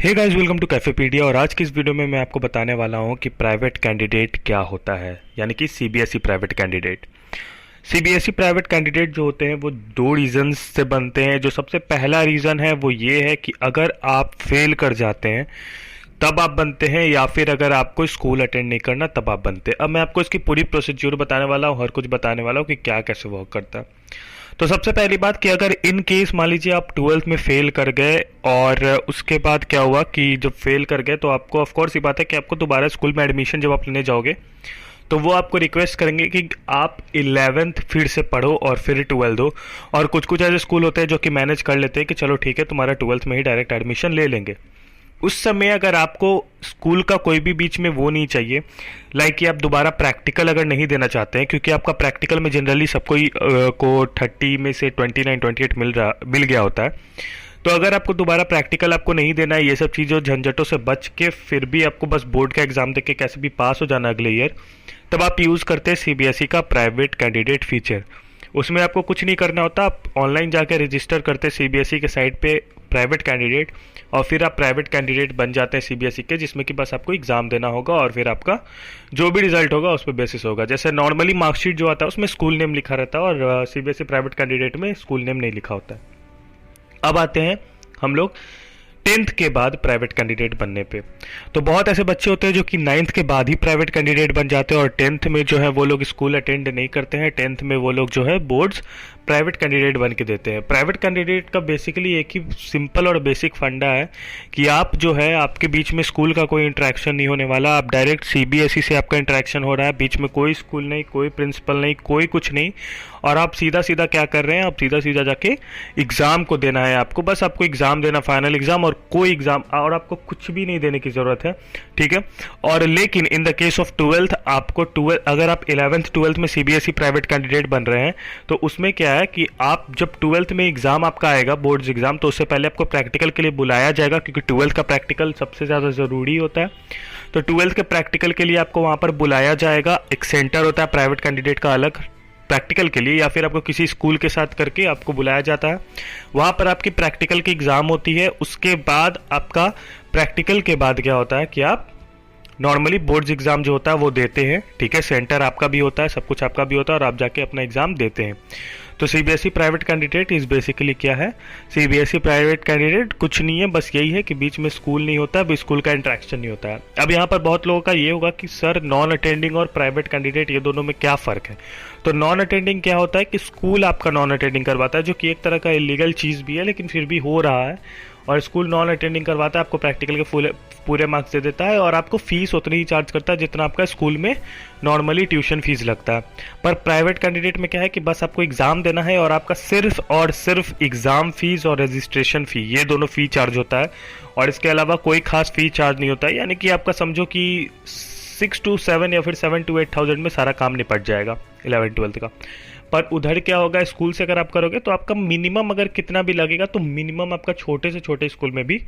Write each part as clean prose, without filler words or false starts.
Hey guys, welcome to Cafepedia. और आज की इस वीडियो में मैं आपको बताने वाला हूं कि प्राइवेट कैंडिडेट क्या होता है, यानी कि CBSE private candidate. CBSE private candidate जो होते हैं वो दो रीजंस से बनते हैं। जो सबसे पहला रीज़न है वो ये है कि अगर आप फेल कर जाते हैं तब आप बनते हैं, या फिर अगर आपको स्कूल अटेंड नहीं करना तब आप बनते हैं। अब मैं आपको इसकी पूरी प्रोसीड्यूर बताने वाला हूँ, हर कुछ बताने वाला हूँ कि क्या कैसे वर्क करता है। तो सबसे पहली बात कि अगर इन केस मान लीजिए आप 12th में फेल कर गए और उसके बाद क्या हुआ कि जब फेल कर गए तो आपको ऑफ कोर्स ये बात है कि आपको दोबारा स्कूल में एडमिशन जब आप लेने जाओगे तो वो आपको रिक्वेस्ट करेंगे कि आप 11th फिर से पढ़ो और फिर 12th दो। और कुछ कुछ ऐसे स्कूल होते हैं जो कि मैनेज कर लेते हैं कि चलो ठीक है, तुम्हारा 12th में ही डायरेक्ट एडमिशन ले लेंगे। उस समय अगर आपको स्कूल का कोई भी बीच में वो नहीं चाहिए, लाइक कि आप दोबारा प्रैक्टिकल अगर नहीं देना चाहते हैं, क्योंकि आपका प्रैक्टिकल में जनरली सबको ही को 30 में से 29 28 मिल गया होता है। तो अगर आपको दोबारा प्रैक्टिकल आपको नहीं देना है, ये सब चीज़ों झंझटों से बच के फिर भी आपको बस बोर्ड का एग्जाम देके कैसे भी पास हो जाना अगले ईयर, तब आप यूज़ करते हैं सीबीएसई का प्राइवेट कैंडिडेट फीचर। उसमें आपको कुछ नहीं करना होता, आप ऑनलाइन जाकर रजिस्टर करते हैं सीबीएसई के साइट पे प्राइवेट कैंडिडेट, और फिर आप प्राइवेट कैंडिडेट बन जाते हैं सीबीएसई के, जिसमें कि बस आपको एग्जाम देना होगा और फिर आपका जो भी रिजल्ट होगा उस पर बेसिस होगा। जैसे नॉर्मली मार्कशीट जो आता है उसमें स्कूल नेम लिखा रहता है और सीबीएसई प्राइवेट कैंडिडेट में स्कूल नेम नहीं लिखा होता है। अब आते हैं हम लोग 10th के बाद प्राइवेट कैंडिडेट बनने पे। तो बहुत ऐसे बच्चे होते हैं जो कि 9th के बाद ही प्राइवेट कैंडिडेट बन जाते हैं और 10th में जो है वो लोग स्कूल अटेंड नहीं करते हैं। 10th में वो लोग जो है बोर्ड्स प्राइवेट कैंडिडेट बन के देते हैं। प्राइवेट कैंडिडेट का बेसिकली एक ही सिंपल और बेसिक फंडा है कि आप जो है आपके बीच में स्कूल का कोई इंटरेक्शन नहीं होने वाला, आप डायरेक्ट सीबीएसई से आपका इंटरेक्शन हो रहा है, बीच में कोई स्कूल नहीं, कोई प्रिंसिपल नहीं, कोई कुछ नहीं, और आप सीधा सीधा क्या कर रहे हैं, आप सीधा सीधा जाके एग्जाम को देना है। आपको बस आपको एग्जाम देना, फाइनल एग्जाम, और कोई एग्जाम, और आपको कुछ भी नहीं देने की जरूरत है, ठीक है। और लेकिन in the case of 12th आपको 12 अगर आप 11th 12th में सीबीएसई प्राइवेट कैंडिडेट बन रहे हैं तो उसमें क्या है कि आप जब 12th में एग्जाम आपका आएगा बोर्ड्स एग्जाम, तो उससे पहले आपको प्रैक्टिकल के लिए बुलाया जाएगा, क्योंकि 12th का प्रैक्टिकल सबसे ज़्यादा ज़रूरी होता है। तो 12th के प्रैक्टिकल के लिए आपको वहाँ पर बुलाया जाएगा। एक सेंटर होता है प्राइवेट कैंडिडेट का अलग प्रैक्टिकल के लिए, या फिर आपको किसी स्कूल के साथ करके आपको बुलाया जाता है। वहाँ पर आपकी प्रैक्टिकल की एग्ज़ाम होती है। उसके बाद आपका प्रैक्टिकल के बाद क्या होता है कि आप नॉर्मली बोर्ड्स एग्जाम जो होता है वो देते हैं, ठीक है। सेंटर आपका भी होता है, सब कुछ आपका भी होता है, और आप जाके अपना एग्जाम देते हैं। तो सीबीएसई प्राइवेट कैंडिडेट इस बेसिकली क्या है, सीबीएसई प्राइवेट कैंडिडेट कुछ नहीं है, बस यही है कि बीच में स्कूल नहीं होता, अब स्कूल का इंटरेक्शन नहीं होता है। अब यहाँ पर बहुत लोगों का ये होगा कि सर नॉन अटेंडिंग और प्राइवेट कैंडिडेट ये दोनों में क्या फ़र्क है। तो नॉन अटेंडिंग क्या होता है कि स्कूल आपका नॉन अटेंडिंग करवाता है, जो कि एक तरह का इलीगल चीज़ भी है लेकिन फिर भी हो रहा है। और स्कूल नॉन अटेंडिंग करवाता है, आपको प्रैक्टिकल के पूरे मार्क्स दे देता है और आपको फीस उतनी ही चार्ज करता है जितना आपका स्कूल में नॉर्मली ट्यूशन फीस लगता है। पर प्राइवेट कैंडिडेट में क्या है कि बस आपको एग्ज़ाम देना है और आपका सिर्फ और सिर्फ एग्ज़ाम फीस और रजिस्ट्रेशन फ़ी, ये दोनों फ़ी चार्ज होता है, और इसके अलावा कोई खास फ़ी चार्ज नहीं होता है। यानी कि आपका समझो कि 6 to 7 या फिर 7 to 8,000 में सारा काम निपट जाएगा 11th 12th का। पर उधर क्या होगा, स्कूल से अगर आप करोगे तो आपका मिनिमम अगर कितना भी लगेगा तो मिनिमम आपका छोटे से छोटे स्कूल में भी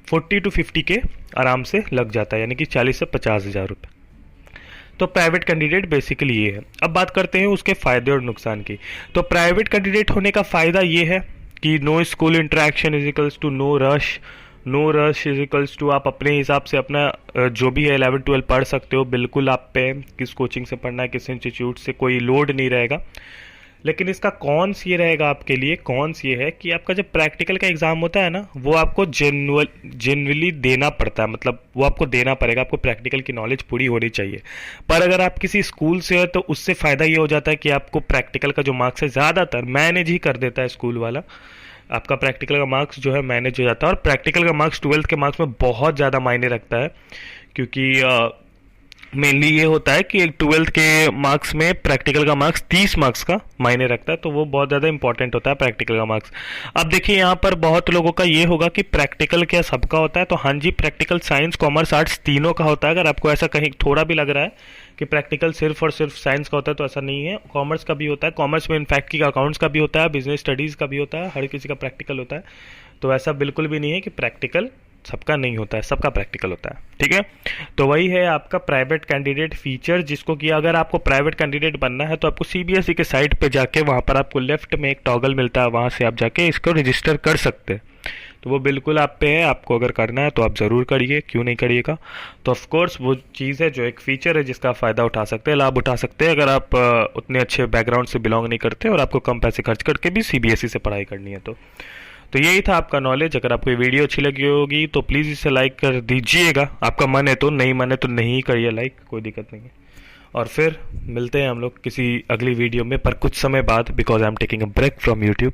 40 to 50 के आराम से लग जाता है, यानी कि 40 से 50 हज़ार रुपये। तो प्राइवेट कैंडिडेट बेसिकली ये है। अब बात करते हैं उसके फ़ायदे और नुकसान की। तो प्राइवेट कैंडिडेट होने का फ़ायदा ये है कि no school interaction is equals to no rush. No rush is equals to आप अपने हिसाब से अपना जो भी है 11 12 पढ़ सकते हो, बिल्कुल आप पे किस कोचिंग से पढ़ना है, किस इंस्टीट्यूट से, कोई लोड नहीं रहेगा। लेकिन इसका कॉन्स ये रहेगा आपके लिए, कॉन्स ये है कि आपका जब प्रैक्टिकल का एग्ज़ाम होता है ना, वो आपको जेन्युइनली देना पड़ता है, मतलब वो आपको देना पड़ेगा, आपको प्रैक्टिकल की नॉलेज पूरी होनी चाहिए। पर अगर आप किसी स्कूल से हो तो उससे फ़ायदा ये हो जाता है कि आपको प्रैक्टिकल का जो मार्क्स है ज़्यादातर मैनेज ही कर देता है स्कूल वाला। आपका प्रैक्टिकल का मार्क्स जो है मैनेज हो जाता है, और प्रैक्टिकल का मार्क्स 12th के मार्क्स में बहुत ज़्यादा मायने रखता है, क्योंकि मेनली ये होता है कि 12th के मार्क्स में प्रैक्टिकल का मार्क्स 30 मार्क्स का मायने रखता है, तो वो बहुत ज़्यादा इंपॉर्टेंट होता है प्रैक्टिकल का मार्क्स। अब देखिए यहाँ पर बहुत लोगों का ये होगा कि प्रैक्टिकल क्या सबका होता है, तो हाँ जी, प्रैक्टिकल साइंस कॉमर्स आर्ट्स तीनों का होता है। अगर आपको ऐसा कहीं थोड़ा भी लग रहा है कि प्रैक्टिकल सिर्फ और सिर्फ साइंस का होता है, तो ऐसा नहीं है, कॉमर्स का भी होता है। कॉमर्स में इनफैक्ट की अकाउंट्स का भी होता है, बिजनेस स्टडीज़ का भी होता है, हर किसी का प्रैक्टिकल होता है। तो ऐसा बिल्कुल भी नहीं है कि प्रैक्टिकल सबका नहीं होता है, सबका प्रैक्टिकल होता है, ठीक है। तो वही है आपका प्राइवेट कैंडिडेट फीचर, जिसको कि अगर आपको प्राइवेट कैंडिडेट बनना है तो आपको सीबीएसई के साइट पे जाके वहाँ पर आपको लेफ्ट में एक टॉगल मिलता है, वहाँ से आप जाके इसको रजिस्टर कर सकते हैं, तो वो बिल्कुल आप पे है, आपको अगर करना है तो आप ज़रूर करिए, क्यों नहीं करिएगा। तो ऑफ कोर्स वो चीज़ है जो एक फ़ीचर है जिसका आप फ़ायदा उठा सकते हैं, लाभ उठा सकते हैं, अगर आप उतने अच्छे बैकग्राउंड से बिलोंग नहीं करते और आपको कम पैसे खर्च करके भी सीबीएसई से पढ़ाई करनी है। तो यही था आपका नॉलेज। अगर आपको ये वीडियो अच्छी लगी होगी तो प्लीज़ इसे लाइक कर दीजिएगा, आपका मन है तो, नहीं मन है तो नहीं करिए लाइक, कोई दिक्कत नहीं है। और फिर मिलते हैं हम लोग किसी अगली वीडियो में, पर कुछ समय बाद, because I am taking a break from YouTube.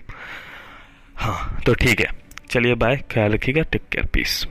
हाँ तो ठीक है, चलिए बाय, ख्याल रखिएगा, टेक केयर, पीस।